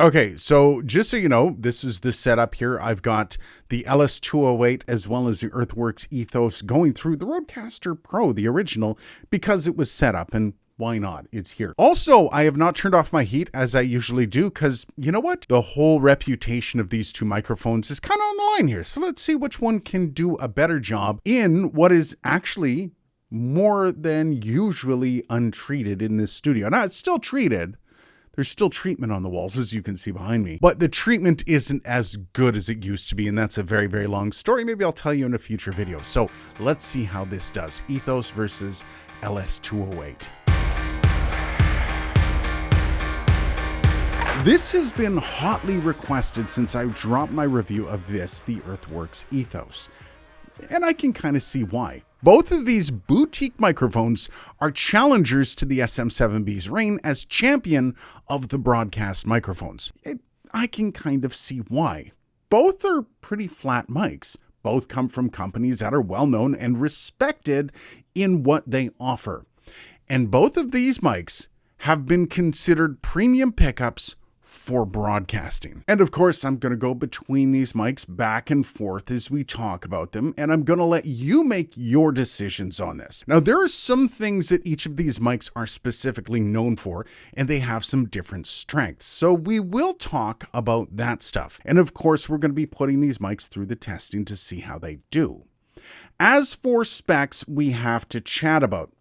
Okay, so just so you know, this is the setup here. I've got the LS208 as well as the Earthworks Ethos going through the Rodecaster Pro, the original, because it was set up, and why not? It's here. Also, I have not turned off my heat as I usually do because, you know what? The whole reputation of these two microphones is kind of on the line here. So let's see which one can do a better job in what is actually more than usually untreated in this studio. Now, it's still treated. There's still treatment on the walls, as you can see behind me, but the treatment isn't as good as it used to be, and that's a very, very long story. Maybe I'll tell you in a future video. So let's see how this does. Ethos versus LS208. This has been hotly requested since I dropped my review of this, the Earthworks Ethos, and I can kind of see why. Both of these boutique microphones are challengers to the SM7B's reign as champion of the broadcast microphones. I can kind of see why. Both are pretty flat mics. Both come from companies that are well known and respected in what they offer. And both of these mics have been considered premium pickups for broadcasting. And of course, I'm going to go between these mics back and forth as we talk about them, and I'm going to let you make your decisions on this. Now, there are some things that each of these mics are specifically known for, and they have some different strengths. So we will talk about that stuff. And of course, we're going to be putting these mics through the testing to see how they do. As for specs, we have to chat about.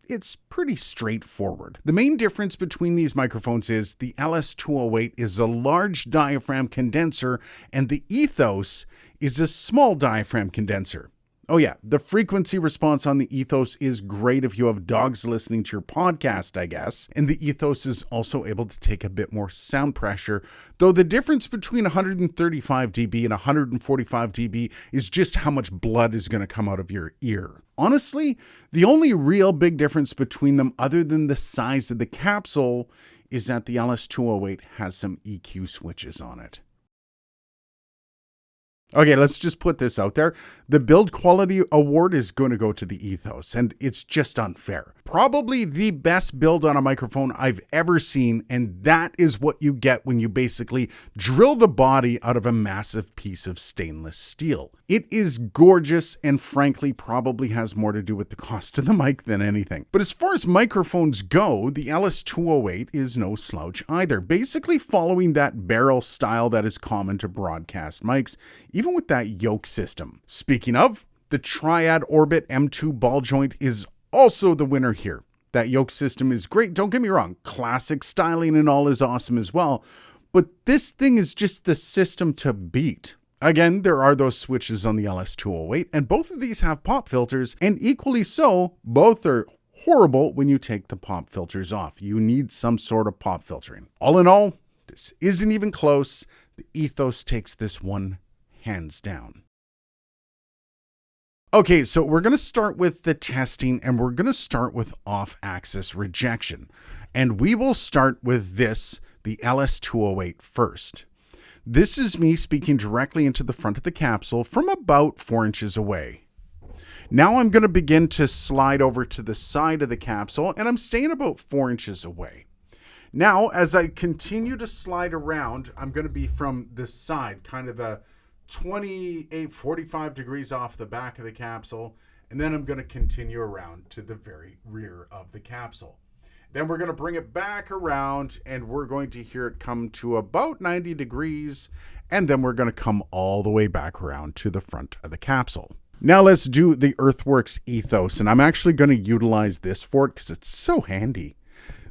It's pretty straightforward. The main difference between these microphones is the LS208 is a large diaphragm condenser and the Ethos is a small diaphragm condenser. Oh yeah, the frequency response on the Ethos is great if you have dogs listening to your podcast, I guess. And the Ethos is also able to take a bit more sound pressure, though the difference between 135 dB and 145 dB is just how much blood is going to come out of your ear. Honestly, the only real big difference between them, other than the size of the capsule, is that the LS208 has some EQ switches on it. Okay, let's just put this out there. The build quality award is going to go to the Ethos, and it's just unfair. Probably the best build on a microphone I've ever seen, and that is what you get when you basically drill the body out of a massive piece of stainless steel. It is gorgeous and frankly probably has more to do with the cost of the mic than anything. But as far as microphones go, the LS208 is no slouch either, basically following that barrel style that is common to broadcast mics, even with that yoke system. Speaking of, the Triad Orbit M2 ball joint is also the winner here. That yoke system is great, don't get me wrong, classic styling and all is awesome as well, but this thing is just the system to beat. Again, there are those switches on the LS208, and both of these have pop filters, and equally so, both are horrible when you take the pop filters off. You need some sort of pop filtering. All in all, this isn't even close. The Ethos takes this one hands down. Okay, so we're going to start with the testing, and we're going to start with off-axis rejection. And we will start with this, the LS208 first. This is me speaking directly into the front of the capsule from about 4 inches away. Now I'm going to begin to slide over to the side of the capsule, and I'm staying about 4 inches away. Now, as I continue to slide around, I'm going to be from this side, kind of the 45 degrees off the back of the capsule, and then I'm going to continue around to the very rear of the capsule. Then we're going to bring it back around, and we're going to hear it come to about 90 degrees, and then we're going to come all the way back around to the front of the capsule. Now let's do the Earthworks Ethos, and I'm actually going to utilize this for it because it's so handy.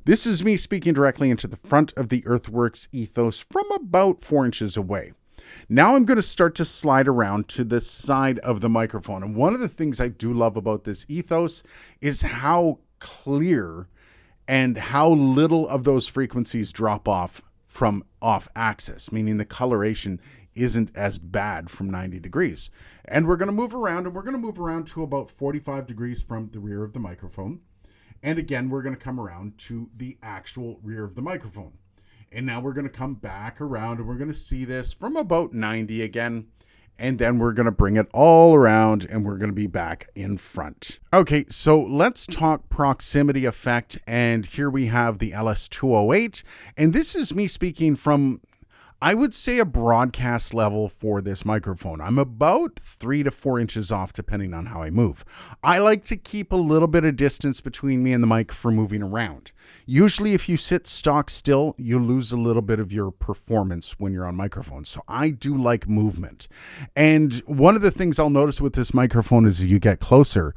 This is me speaking directly into the front of the Earthworks Ethos from about 4 inches away. Now I'm going to start to slide around to the side of the microphone. And one of the things I do love about this Ethos is how clear and how little of those frequencies drop off from off axis, meaning the coloration isn't as bad from 90 degrees. And we're going to move around, and we're going to move around to about 45 degrees from the rear of the microphone. And again, we're going to come around to the actual rear of the microphone. And now we're going to come back around, and we're going to see this from about 90 again. and then we're going to bring it all around and we're going to be back in front. Okay, so let's talk proximity effect, and here we have the LS208, and this is me speaking from, I would say, a broadcast level for this microphone. I'm about 3 to 4 inches off depending on how I move. I like to keep a little bit of distance between me and the mic for moving around. Usually if you sit stock still, you lose a little bit of your performance when you're on microphone. So I do like movement. And one of the things I'll notice with this microphone is as you get closer,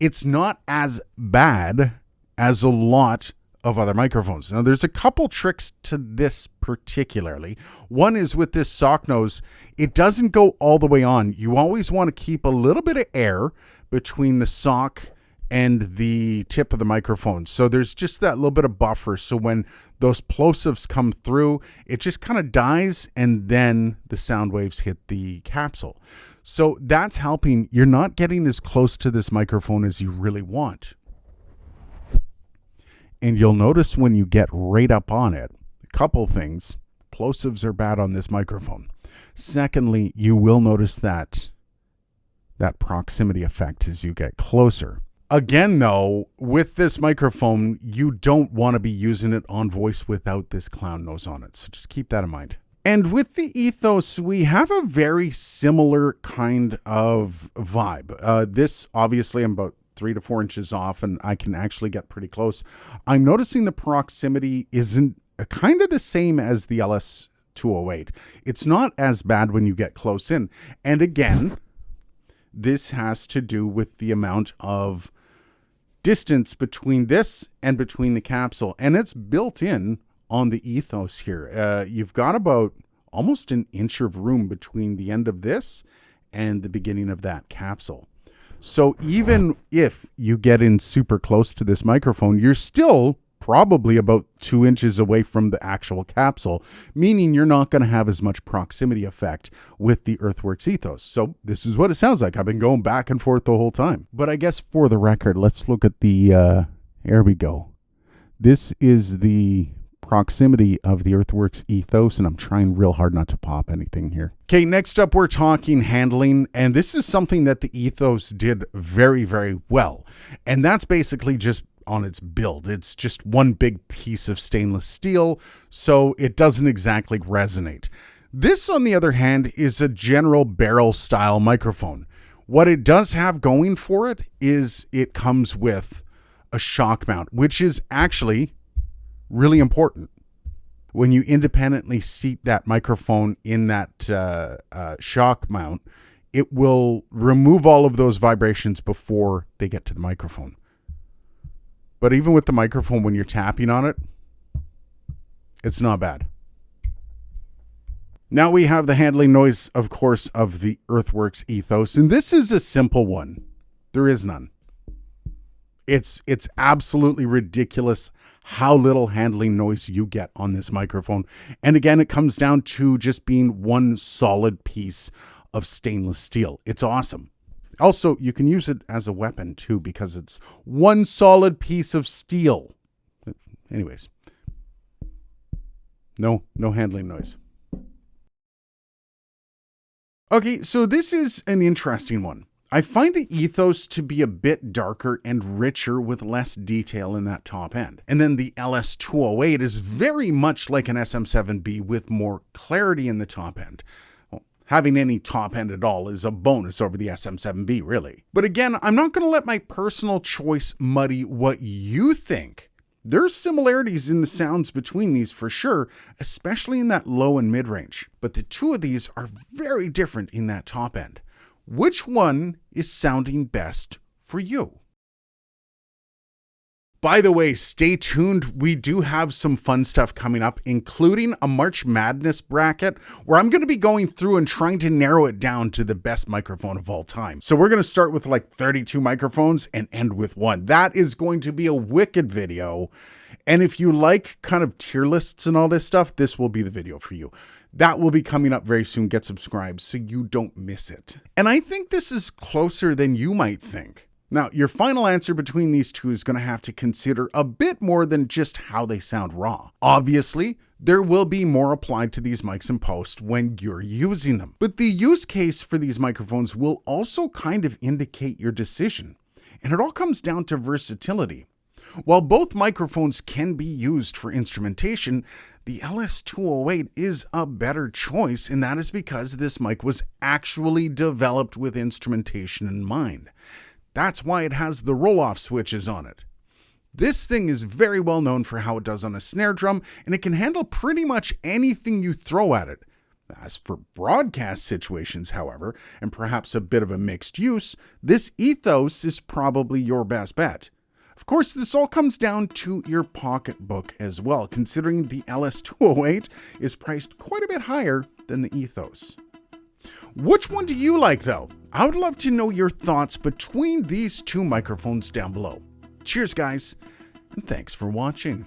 it's not as bad as a lot of other microphones. Now, there's a couple tricks to this particularly. One is with this sock nose, it doesn't go all the way on. You always want to keep a little bit of air between the sock and the tip of the microphone. So there's just that little bit of buffer. So when those plosives come through, it just kind of dies and then the sound waves hit the capsule. So that's helping. You're not getting as close to this microphone as you really want. And you'll notice when you get right up on it, a couple things. Plosives are bad on this microphone. Secondly, you will notice that proximity effect as you get closer. Again, though, with this microphone, you don't want to be using it on voice without this clown nose on it. So just keep that in mind. And with the Ethos, we have a very similar kind of vibe. This, obviously, I'm about 3 to 4 inches off, and I can actually get pretty close. I'm noticing the proximity isn't kind of the same as the LS208. It's not as bad when you get close in. And again, this has to do with the amount of distance between this and between the capsule. And it's built in on the Ethos here. You've got about almost an inch of room between the end of this and the beginning of that capsule. So even if you get in super close to this microphone, you're still probably about 2 inches away from the actual capsule, meaning you're not going to have as much proximity effect with the Earthworks Ethos. So this is what it sounds like. I've been going back and forth the whole time. But I guess for the record, let's look at the, here we go. This is the proximity of the Earthworks Ethos, and I'm trying real hard not to pop anything here. Okay, next up we're talking handling, and this is something that the Ethos did very, very well. And that's basically just on its build. It's just one big piece of stainless steel, so it doesn't exactly resonate. This, on the other hand, is a general barrel style microphone. What it does have going for it is it comes with a shock mount, which is actually really important. When you independently seat that microphone in that shock mount, it will remove all of those vibrations before they get to the microphone. But even with the microphone, when you're tapping on it, it's not bad. Now we have the handling noise, of course, of the Earthworks Ethos, and this is a simple one. There is none. It's absolutely ridiculous how little handling noise you get on this microphone. And again, it comes down to just being one solid piece of stainless steel. It's awesome. Also, you can use it as a weapon too, because it's one solid piece of steel. Anyways, no handling noise. Okay, so this is an interesting one. I find the Ethos to be a bit darker and richer with less detail in that top end. And then the LS208 is very much like an SM7B with more clarity in the top end. Well, having any top end at all is a bonus over the SM7B, really. But again, I'm not going to let my personal choice muddy what you think. There's similarities in the sounds between these for sure, especially in that low and mid range. But the two of these are very different in that top end. Which one is sounding best for you? By the way, stay tuned. We do have some fun stuff coming up, including a March Madness bracket where I'm going to be going through and trying to narrow it down to the best microphone of all time. So we're going to start with like 32 microphones and end with one. That is going to be a wicked video. And if you like kind of tier lists and all this stuff, this will be the video for you. That will be coming up very soon. Get subscribed so you don't miss it. And I think this is closer than you might think. Now, your final answer between these two is going to have to consider a bit more than just how they sound raw. Obviously, there will be more applied to these mics in post when you're using them. But the use case for these microphones will also kind of indicate your decision. And it all comes down to versatility. While both microphones can be used for instrumentation, the LS208 is a better choice, and that is because this mic was actually developed with instrumentation in mind. That's why it has the roll-off switches on it. This thing is very well known for how it does on a snare drum, and it can handle pretty much anything you throw at it. As for broadcast situations, however, and perhaps a bit of a mixed use, this Ethos is probably your best bet. Of course, this all comes down to your pocketbook as well, considering the LS208 is priced quite a bit higher than the Ethos. Which one do you like though? I would love to know your thoughts between these two microphones down below. Cheers guys, and thanks for watching.